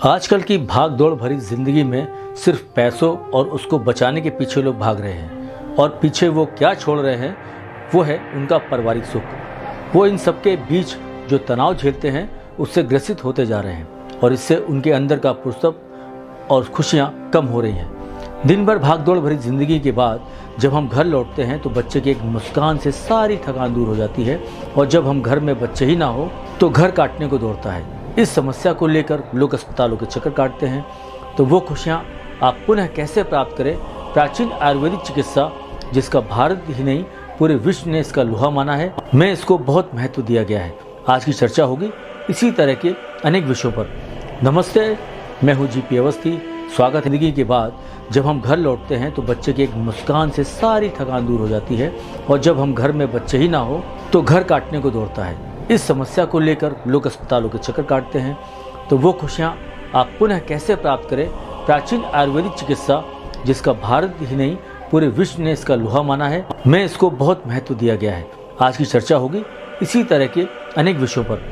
आजकल की भाग दौड़ भरी जिंदगी में सिर्फ पैसों और उसको बचाने के पीछे लोग भाग रहे हैं और पीछे वो क्या छोड़ रहे हैं वो है उनका पारिवारिक सुख। वो इन सबके बीच जो तनाव झेलते हैं उससे ग्रसित होते जा रहे हैं और इससे उनके अंदर का पुरस्कार और खुशियाँ कम हो रही हैं। दिन भर भाग दौड़ भरी जिंदगी के बाद जब हम घर लौटते हैं तो बच्चे की एक मुस्कान से सारी थकान दूर हो जाती है और जब हम घर में बच्चे ही ना हो तो घर काटने को दौड़ता है। इस समस्या को लेकर लोग अस्पतालों के चक्कर काटते हैं। तो वो खुशियाँ आप पुनः कैसे प्राप्त करें? प्राचीन आयुर्वेदिक चिकित्सा जिसका भारत ही नहीं पूरे विश्व ने इसका लोहा माना है, में इसको बहुत महत्व दिया गया है। आज की चर्चा होगी इसी तरह के अनेक विषयों पर। नमस्ते, मैं हूँ जीपी अवस्थी। स्वागत है। जिंदगी के बाद जब हम घर लौटते हैं तो बच्चे की एक मुस्कान से सारी थकान दूर हो जाती है और जब हम घर में बच्चे ही ना हो तो घर काटने को दौड़ता है। इस समस्या को लेकर लोग अस्पतालों के चक्कर काटते हैं। तो वो खुशियाँ आप पुनः कैसे प्राप्त करें? प्राचीन आयुर्वेदिक चिकित्सा जिसका भारत ही नहीं पूरे विश्व ने इसका लोहा माना है, में इसको बहुत महत्व दिया गया है। आज की चर्चा होगी इसी तरह के अनेक विषयों पर।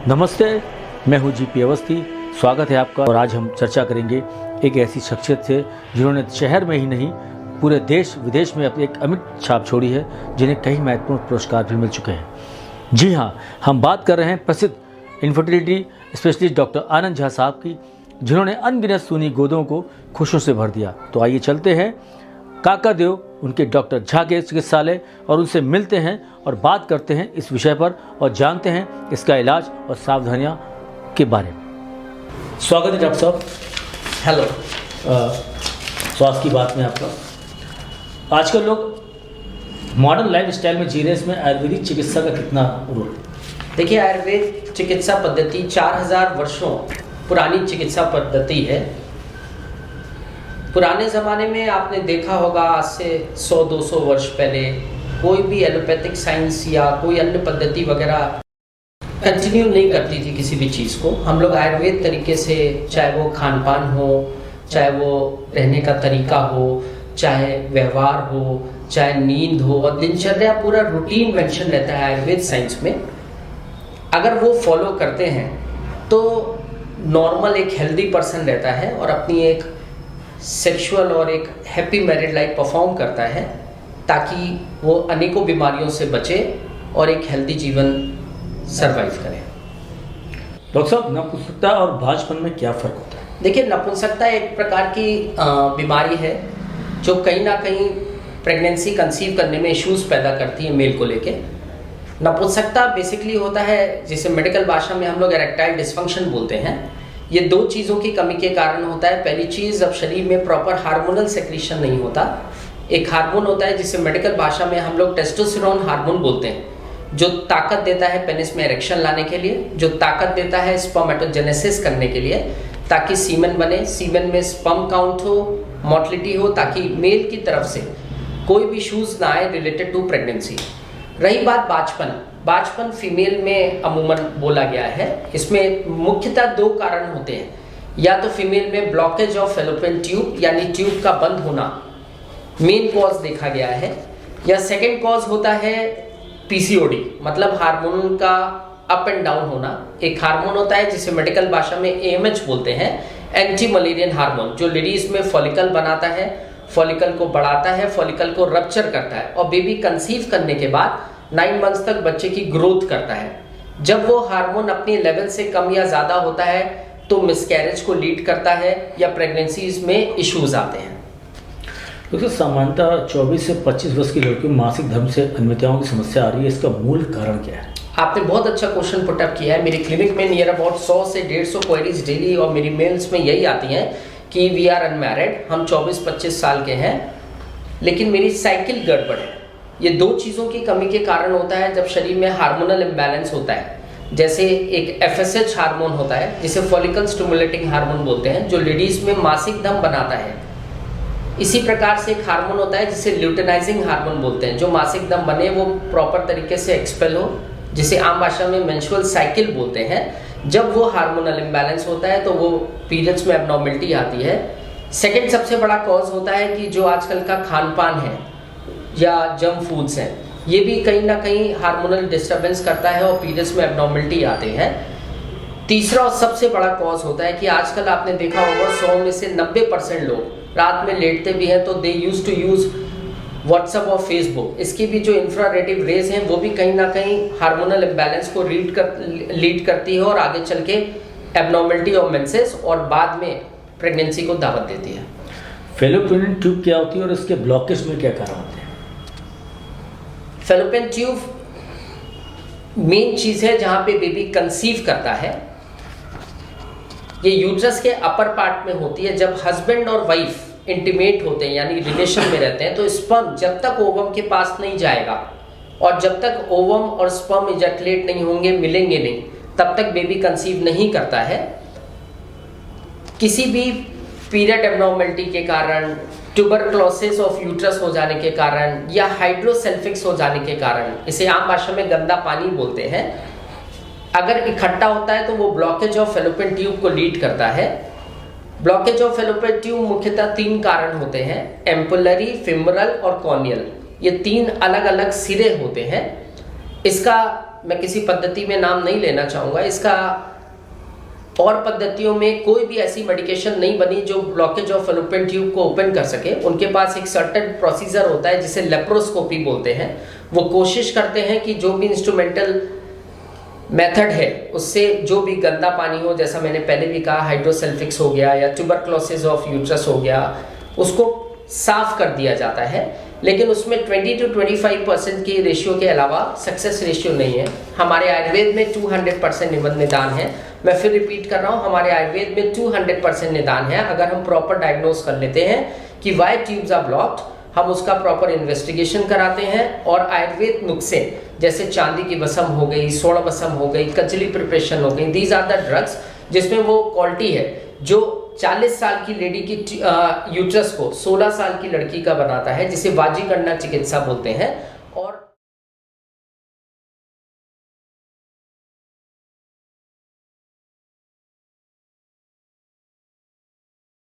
नमस्ते, मैं हूँ जीपी अवस्थी। स्वागत है आपका। और आज हम चर्चा करेंगे एक ऐसी शख्सियत से जिन्होंने शहर में ही नहीं पूरे देश विदेश में अपनी एक अमिट छाप छोड़ी है, जिन्हें कई महत्वपूर्ण पुरस्कार भी मिल चुके हैं। जी हाँ, हम बात कर रहे हैं प्रसिद्ध इन्फर्टिलिटी स्पेशलिस्ट डॉक्टर आनंद झा साहब की, जिन्होंने अनगिनत सूनी गोदों को खुशियों से भर दिया। तो आइए चलते हैं काकादेव उनके डॉक्टर झा के चिकित्सालय और उनसे मिलते हैं और बात करते हैं इस विषय पर और जानते हैं इसका इलाज और सावधानियाँ के बारे में। स्वागत है डॉक्टर साहब। हेलो। स्वास्थ्य की बात में आपका। आजकल लोग मॉडर्न लाइफ स्टाइल में जी रहे हैं, इसमें आयुर्वेदिक चिकित्सा का कितना रोल? देखिए, आयुर्वेद चिकित्सा पद्धति 4000 वर्षों पुरानी चिकित्सा पद्धति है। पुराने ज़माने में आपने देखा होगा, आज से 100-200 वर्ष पहले कोई भी एलोपैथिक साइंस या कोई अन्य पद्धति वगैरह कंटिन्यू नहीं करती थी किसी भी चीज़ को। हम लोग आयुर्वेद तरीके से, चाहे वो खान पान हो, चाहे वो रहने का तरीका हो, चाहे व्यवहार हो, चाहे नींद हो, और दिनचर्या पूरा रूटीन मेंशन रहता है आयुर्वेद साइंस में। अगर वो फॉलो करते हैं तो नॉर्मल एक हेल्दी पर्सन रहता है और अपनी एक सेक्सुअल और एक हैप्पी मैरिड लाइफ परफॉर्म करता है, ताकि वो अनेकों बीमारियों से बचे और एक हेल्दी जीवन सरवाइव करें। डॉक्टर साहब, नपुंसकता और भाजपन में क्या फ़र्क होता है? देखिए, नपुंसकता एक प्रकार की बीमारी है जो कहीं ना कहीं प्रेगनेंसी कंसीव करने में इश्यूज पैदा करती है मेल को लेके। नपुंसकता बेसिकली होता है, जिसे मेडिकल भाषा में हम लोग इरेक्टाइल डिसफंक्शन बोलते हैं। ये दो चीज़ों की कमी के कारण होता है। पहली चीज़, अब शरीर में प्रॉपर हार्मोनल सेक्रीशन नहीं होता। एक हार्मोन होता है जिसे मेडिकल भाषा में हम लोग टेस्टोस्टेरोन हार्मोन बोलते हैं, जो ताकत देता है पेनिस में इरेक्शन लाने के लिए, जो ताकत देता है स्पर्मेटोजेनेसिस करने के लिए, ताकि सीमेन बने, सीमेन में स्पर्म काउंट हो, मोटिलिटी हो, ताकि मेल की तरफ से कोई भी इश्यूज ना आए रिलेटेड टू प्रेगनेंसी। रही बात बाजपन, बाजपन फीमेल में अमूमन बोला गया है। इसमें मुख्यतः दो कारण होते हैं। या तो फीमेल में ब्लॉकेज ऑफ फैलोपियन ट्यूब, यानी ट्यूब का बंद होना मेन कॉज देखा गया है, या सेकेंड कॉज होता है पीसीओडी, मतलब हार्मोन का अप एंड डाउन होना। एक हार्मोन होता है जिसे मेडिकल भाषा में एएमएच बोलते हैं, एंटी मलेरियन हार्मोन, जो लेडीज में फॉलिकल बनाता है, फॉलिकल को बढ़ाता है, फॉलिकल को रप्चर करता है और बेबी कंसीव करने के बाद 9 मंथ्स तक बच्चे की ग्रोथ करता है। जब वो हार्मोन अपने लेवल से कम या ज़्यादा होता है तो मिसकैरेज को लीड करता है या प्रेगनेंसीज में इश्यूज आते हैं। क्योंकि सामान्यतः 24 से 25 वर्ष की लड़कियों में मासिक धर्म से अनियमितताओं की समस्या आ रही है, इसका मूल कारण क्या है? आपने बहुत अच्छा क्वेश्चन पुटअप किया है। मेरी क्लिनिक में नियर अबाउट 100 से 150 क्वेरीज डेली और मेरी मेल्स में यही आती हैं कि वी आर अनमैरिड, हम 24-25 साल के हैं लेकिन मेरी साइकिल गड़बड़ है। ये दो चीज़ों की कमी के कारण होता है। जब शरीर में हार्मोनल इम्बैलेंस होता है, जैसे एक एफएसएच हार्मोन होता है जिसे फॉलिकल स्टिमुलेटिंग हार्मोन बोलते हैं, जो लेडीज में मासिक धर्म बनाता है। इसी प्रकार से एक हार्मोन होता है जिसे ल्यूटेनाइजिंग हार्मोन बोलते हैं, जो मासिक धर्म बने वो प्रॉपर तरीके से एक्सपेल हो, जिसे आम भाषा में मेंस्ट्रुअल साइकिल बोलते हैं। जब वो हार्मोनल इम्बैलेंस होता है तो वो पीरियड्स में एब्नॉर्मलिटी आती है। सेकंड सबसे बड़ा कॉज होता है कि जो आजकल का खान पान है या जंक फूड्स हैं, ये भी कहीं ना कहीं हार्मोनल डिस्टर्बेंस करता है और पीरियड्स में एब्नॉर्मलिटी आते हैं। तीसरा और सबसे बड़ा कॉज होता है कि आजकल आपने देखा होगा 100 में से 90% लोग रात में लेटते भी हैं तो दे यूज टू यूज व्हाट्सएप और फेसबुक। इसकी भी जो इंफ्रारेडिव रेज हैं वो भी कहीं ना कहीं हार्मोनल इम्बैलेंस को लीड करती है और आगे चल के एबनॉर्मलिटी ऑफ मेंसेस और बाद में प्रेगनेंसी को दावत देती है। फैलोपियन ट्यूब क्या होती है और इसके ब्लॉकेज में क्या कारण होते हैं? फैलोपियन ट्यूब मेन चीज है जहां पे बेबी कंसीव करता है। ये यूट्रस के अपर पार्ट में होती है। जब हस्बैंड और वाइफ इंटीमेट होते हैं यानी रिलेशन में रहते हैं तो स्पर्म जब तक ओवम के पास नहीं जाएगा और जब तक ओवम और स्पर्म इजैकुलेट नहीं होंगे, मिलेंगे नहीं, तब तक बेबी कंसीव नहीं करता है। किसी भी पीरियड एबनॉर्मलिटी के कारण, ट्यूबरक्लोसिस ऑफ यूट्रस हो जाने के कारण या हाइड्रोसेल्फिक्स हो जाने के कारण, इसे आम भाषा में गंदा पानी बोलते हैं, अगर इकट्ठा होता है तो वो ब्लॉकेज ऑफ फैलोपियन ट्यूब को लीड करता है। ब्लॉकेज ऑफ फैलोपियन ट्यूब मुख्यतः 3 कारण होते हैं, एम्पुलरी, फिमरल और कॉर्नियल। ये 3 अलग अलग सिरे होते हैं। इसका मैं किसी पद्धति में नाम नहीं लेना चाहूँगा। इसका और पद्धतियों में कोई भी ऐसी मेडिकेशन नहीं बनी जो ब्लॉकेज ऑफ फैलोपियन ट्यूब को ओपन कर सके। उनके पास एक सर्टेन प्रोसीजर होता है जिसे लेप्रोस्कोपी बोलते हैं। वो कोशिश करते हैं कि जो भी इंस्ट्रूमेंटल मेथड है उससे जो भी गंदा पानी हो, जैसा मैंने पहले भी कहा, हाइड्रोसेल्फिक्स हो गया या ट्यूबरक्लोसिस ऑफ यूट्रस हो गया, उसको साफ कर दिया जाता है। लेकिन उसमें 20 to 25% की रेशियो के अलावा सक्सेस रेशियो नहीं है। हमारे आयुर्वेद में 200% निदान है। मैं फिर रिपीट कर रहा हूँ, हमारे आयुर्वेद में 200% निदान है। अगर हम प्रॉपर डायग्नोज कर लेते हैं कि वाई ट्यूब्स आर ब्लॉक्ड, हम उसका प्रॉपर इन्वेस्टिगेशन कराते हैं और आयुर्वेद नुस्खे जैसे चांदी की बसम हो गई, सोना बसम हो गई, कचली प्रिपरेशन हो गई, दीज आर द ड्रग्स जिसमें वो क्वालिटी है जो 40 साल की लेडी की यूट्रस को 16 साल की लड़की का बनाता है, जिसे वाजीगणना चिकित्सा बोलते हैं।